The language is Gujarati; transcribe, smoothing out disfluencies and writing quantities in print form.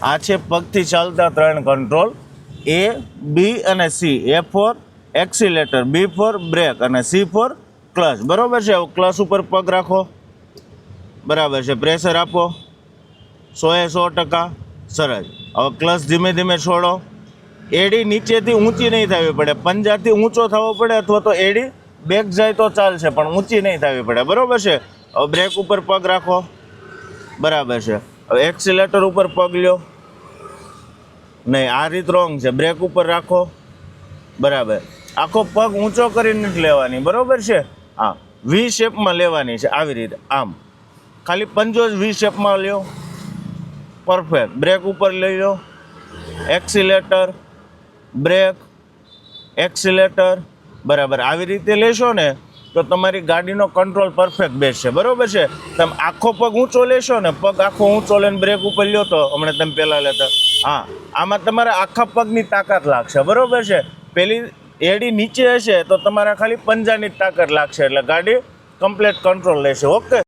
આ છે પગથી ચાલતા 3 કંટ્રોલ, A, B અને C. A for accelerator, B for brake અને C ફોર ક્લચ. બરાબર છે. હવે ક્લચ ઉપર પગ રાખો. બરાબર છે. પ્રેશર આપો 100%. સરસ. હવે ક્લચ ધીમે ધીમે છોડો. એડી નીચેથી ઊંચી નહીં થવી પડે, પંજાથી ઊંચો થવો પડે, અથવા તો એડી બેક જાય તો ચાલશે, પણ ઊંચી નહીં થવી પડે. બરાબર છે. હવે બ્રેક ઉપર પગ રાખો. બરાબર છે. હવે એક્સિલેટર ઉપર પગ લ્યો. નહીં, આ રીત રોંગ છે. બ્રેક ઉપર રાખો. બરાબર. આખો પગ ઊંચો કરીને જ લેવાની. બરાબર છે. હા, વી શેપમાં લેવાની છે, આવી રીતે. આમ ખાલી પંજો જ વી શેપમાં લ્યો. પરફેક્ટ. બ્રેક ઉપર લઈ લો. Accelerator, break, accelerator. બરાબર. આવી રીતે લેશો ને તો તમારી ગાડીનો કંટ્રોલ પરફેક્ટ બેસશે. બરાબર છે. તમે આખો પગ ઊંચો લેશો ને, પગ આખો ઊંચો લઈને બ્રેક ઉપર લ્યો તો હમણાં તમે પહેલાં લેતા, હા, આમાં તમારે આખા પગની તાકાત લાગશે. બરાબર છે. પેલી એડી નીચે હશે તો તમારા ખાલી પંજાની જ તાકાત લાગશે, એટલે ગાડી કમ્પ્લીટ કંટ્રોલ લેશે. ઓકે.